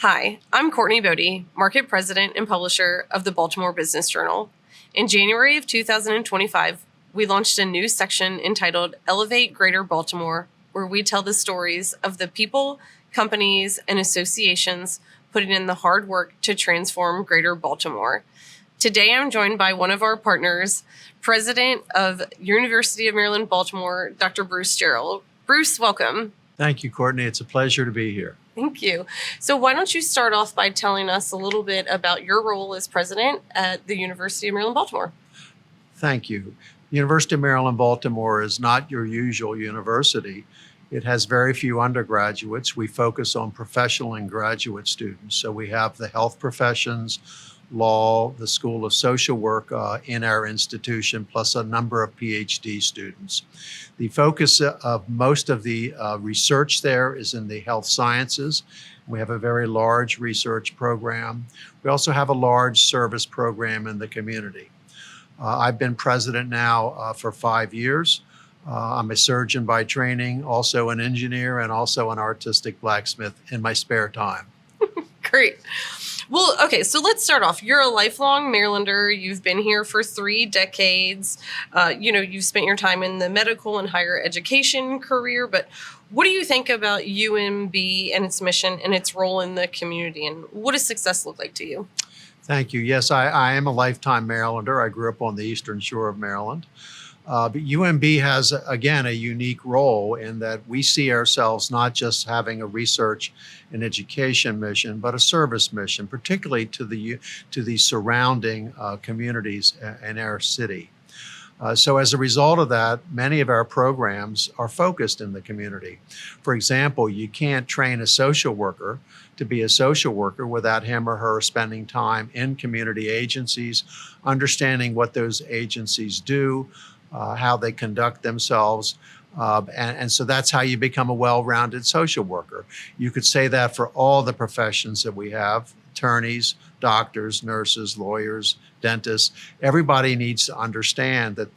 Hi, I'm Courtney Bode, Market President and Publisher of the Baltimore Business Journal. In January of 2025, we launched a new section entitled Elevate Greater Baltimore, where we tell the stories of the people, companies, and associations putting in the hard work to transform Greater Baltimore. Today, I'm joined by one of our partners, President of University of Maryland, Baltimore, Dr. Bruce Jarrell. Bruce, welcome. Thank you, Courtney. It's a pleasure to be here. Thank you. So why don't you start off by telling us a little bit about your role as president at the University of Maryland, Baltimore? Thank you. University of Maryland, Baltimore is not your usual university. It has very few undergraduates. We focus on professional and graduate students. So we have the health professions, law, the School of Social Work in our institution, plus a number of PhD students. The focus of most of the research there is in the health sciences. We have a very large research program. We also have a large service program in the community. I've been president now for 5 years. I'm a surgeon by training, also an engineer, and also an artistic blacksmith in my spare time. Great. Well, okay, so let's start off. You're a lifelong Marylander. You've been here for 3 decades. You've spent your time in the medical and higher education career, but what do you think about UMB and its mission and its role in the community, and what does success look like to you? Thank you. Yes, I am a lifetime Marylander. I grew up on the Eastern Shore of Maryland. But UMB has, again, a unique role in that we see ourselves not just having a research and education mission, but a service mission, particularly to the surrounding communities in our city. So as a result of that, many of our programs are focused in the community. For example, you can't train a social worker to be a social worker without him or her spending time in community agencies, understanding what those agencies do, how they conduct themselves. And so that's how you become a well-rounded social worker. You could say that for all the professions that we have: attorneys, doctors, nurses, lawyers, dentists. Everybody needs to understand that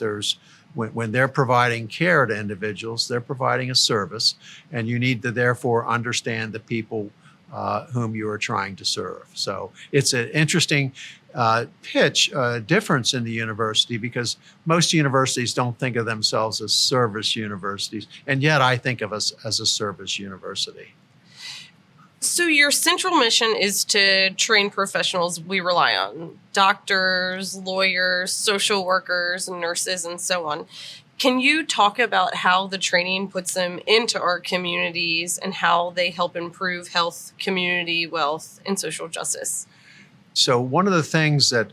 when they're providing care to individuals, they're providing a service, and you need to therefore understand the people whom you are trying to serve. So it's an interesting difference in the university, because most universities don't think of themselves as service universities, and yet I think of us as a service university. So your central mission is to train professionals we rely on: doctors, lawyers, social workers, nurses, and so on. Can you talk about how the training puts them into our communities and how they help improve health, community, wealth, and social justice? So one of the things that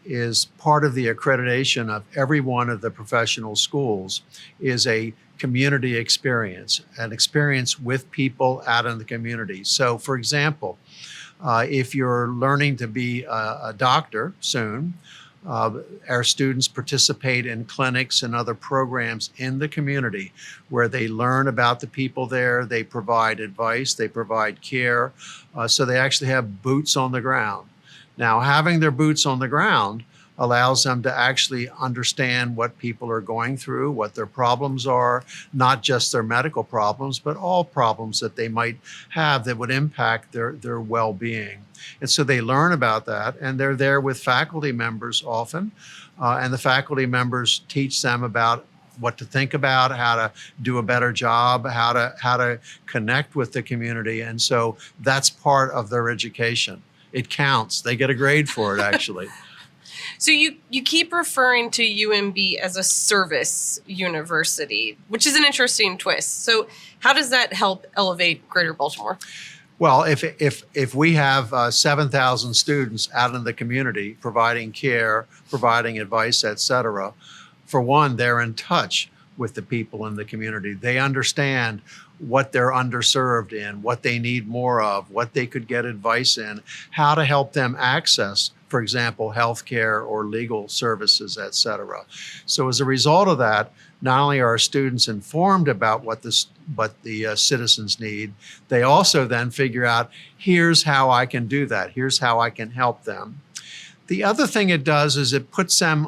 is part of the accreditation of every one of the professional schools is a community experience, an experience with people out in the community. So for example, if you're learning to be a doctor soon, our students participate in clinics and other programs in the community where they learn about the people there, they provide advice, they provide care, so they actually have boots on the ground. Now, having their boots on the ground allows them to actually understand what people are going through, what their problems are, not just their medical problems, but all problems that they might have that would impact their well-being. And so they learn about that, and they're there with faculty members often, and the faculty members teach them about what to think about, how to do a better job, how to connect with the community. And so that's part of their education. It counts. They get a grade for it, actually. So you keep referring to UMB as a service university, which is an interesting twist. So how does that help elevate Greater Baltimore? Well, if we have 7,000 students out in the community providing care, providing advice, et cetera, for one, they're in touch with the people in the community. They understand what they're underserved in, what they need more of, what they could get advice in, how to help them access, for example, healthcare or legal services, et cetera. So as a result of that, not only are students informed about what the citizens need, they also then figure out, here's how I can do that, here's how I can help them. The other thing it does is it puts them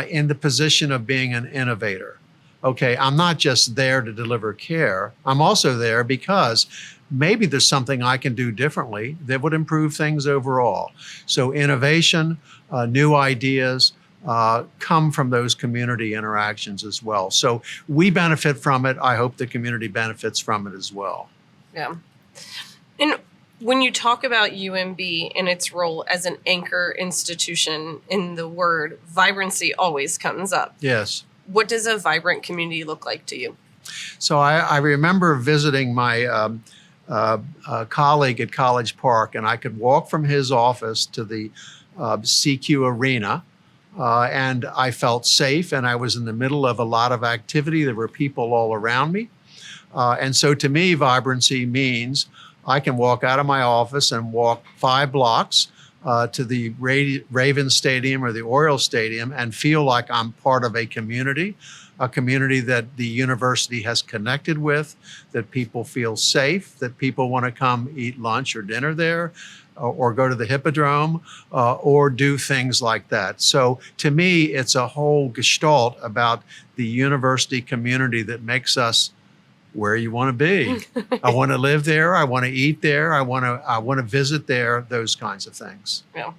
in the position of being an innovator. okay, I'm not just there to deliver care. I'm also there because maybe there's something I can do differently that would improve things overall. So innovation, new ideas come from those community interactions as well. So we benefit from it. I hope the community benefits from it as well. Yeah. And when you talk about UMB and its role as an anchor institution, in the word vibrancy always comes up. Yes. What does a vibrant community look like to you? So I remember visiting my colleague at College Park, and I could walk from his office to the CQ Arena, and I felt safe, and I was in the middle of a lot of activity. There were people all around me. And so to me, vibrancy means I can walk out of my office and walk 5 blocks to the Ravens Stadium or the Orioles Stadium and feel like I'm part of a community that the university has connected with, that people feel safe, that people want to come eat lunch or dinner there, or go to the Hippodrome, or do things like that. So to me, it's a whole gestalt about the university community that makes us where you want to be. I want to live there. I want to eat there. I want to visit there. Those kinds of things. Yeah.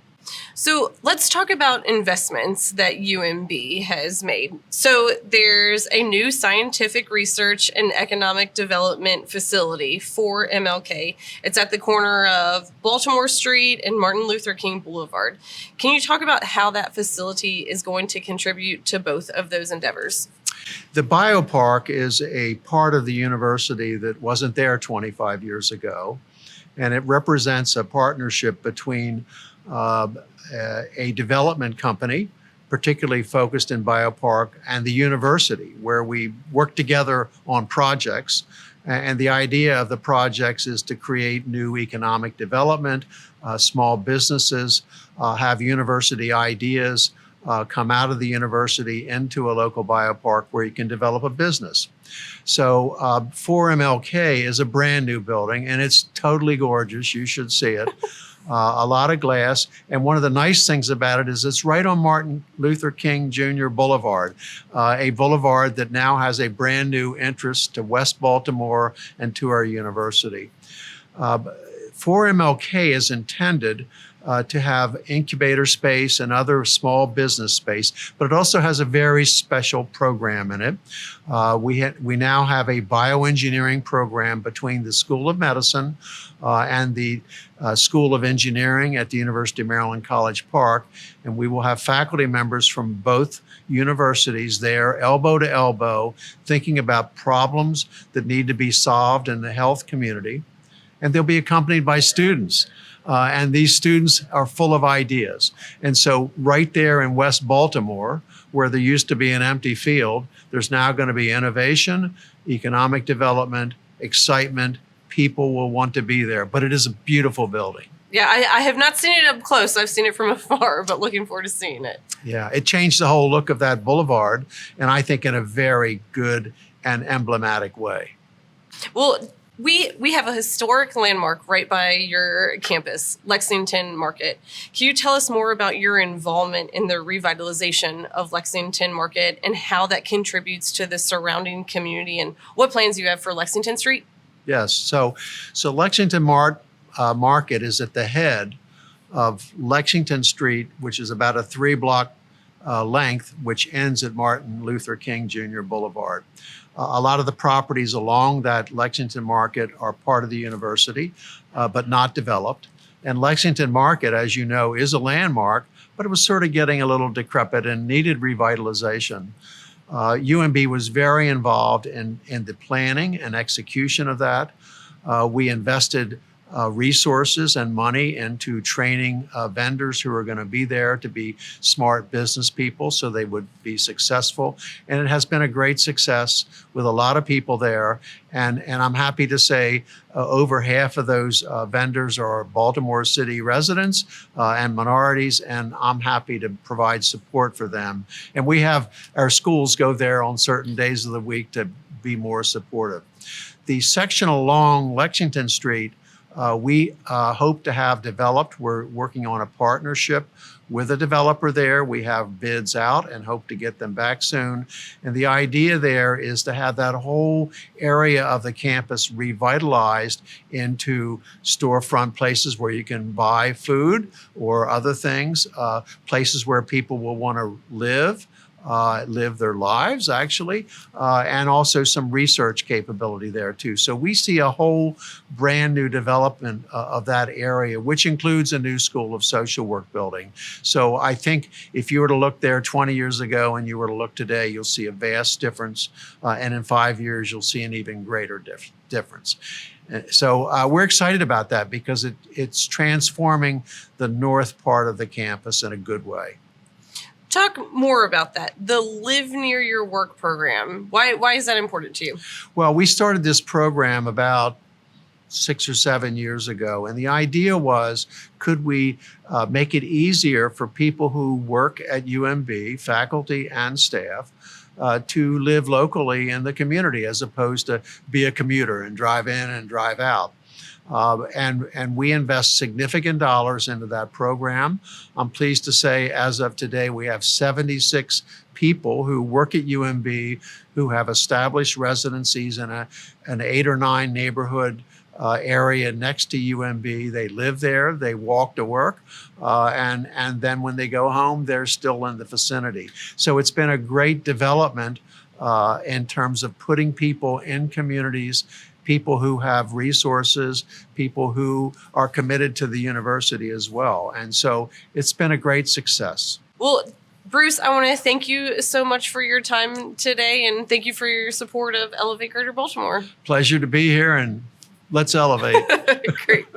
So let's talk about investments that UMB has made. So there's a new scientific research and economic development facility for MLK. It's at the corner of Baltimore Street and Martin Luther King Boulevard. Can you talk about how that facility is going to contribute to both of those endeavors? The biopark is a part of the university that wasn't there 25 years ago, and it represents a partnership between a development company, particularly focused in biopark, and the university, where we work together on projects. And the idea of the projects is to create new economic development, small businesses, have university ideas, come out of the university into a local biopark where you can develop a business. So 4MLK is a brand new building, and it's totally gorgeous. You should see it. A lot of glass. And one of the nice things about it is it's right on Martin Luther King Jr. Boulevard, a boulevard that now has a brand new entrance to West Baltimore and to our university. 4MLK is intended to have incubator space and other small business space, but it also has a very special program in it. We now have a bioengineering program between the School of Medicine and the School of Engineering at the University of Maryland College Park, and we will have faculty members from both universities there, elbow to elbow, thinking about problems that need to be solved in the health community, and they'll be accompanied by students. And these students are full of ideas. And so right there in West Baltimore, where there used to be an empty field, there's now going to be innovation, economic development, excitement. People will want to be there. But it is a beautiful building. Yeah, I have not seen it up close. I've seen it from afar, but looking forward to seeing it. Yeah, it changed the whole look of that boulevard, and I think in a very good and emblematic way. Well, we have a historic landmark right by your campus, Lexington Market. Can you tell us more about your involvement in the revitalization of Lexington Market and how that contributes to the surrounding community, and what plans you have for Lexington Street? Yes, so Lexington Market is at the head of Lexington Street, which is about a 3-block length, which ends at Martin Luther King Jr. Boulevard. A lot of the properties along that Lexington Market are part of the university, but not developed. And Lexington Market, as you know, is a landmark, but it was sort of getting a little decrepit and needed revitalization. UMB was very involved in the planning and execution of that. We invested resources and money into training vendors who are going to be there to be smart business people so they would be successful. And it has been a great success with a lot of people there. And I'm happy to say over half of those vendors are Baltimore City residents and minorities, and I'm happy to provide support for them. And we have our schools go there on certain days of the week to be more supportive. The section along Lexington Street we hope to have developed. We're working on a partnership with a developer there. We have bids out and hope to get them back soon. And the idea there is to have that whole area of the campus revitalized into storefront places where you can buy food or other things, places where people will want to live their lives, actually, and also some research capability there, too. So we see a whole brand new development of that area, which includes a new School of Social Work building. So I think if you were to look there 20 years ago and you were to look today, you'll see a vast difference. And in 5 years, you'll see an even greater difference. So we're excited about that because it's transforming the north part of the campus in a good way. Talk more about that. The Live Near Your Work program. Why is that important to you? Well, we started this program about 6 or 7 years ago, and the idea was, could we make it easier for people who work at UMB, faculty and staff, to live locally in the community as opposed to be a commuter and drive in and drive out. And we invest significant dollars into that program. I'm pleased to say, as of today, we have 76 people who work at UMB who have established residencies in an 8 or 9 neighborhood area next to UMB. They live there, they walk to work, and then when they go home, they're still in the vicinity. So it's been a great development in terms of putting people in communities, people who have resources, people who are committed to the university as well. And so it's been a great success. Well, Bruce, I want to thank you so much for your time today, and thank you for your support of Elevate Greater Baltimore. Pleasure to be here, and let's elevate. Great.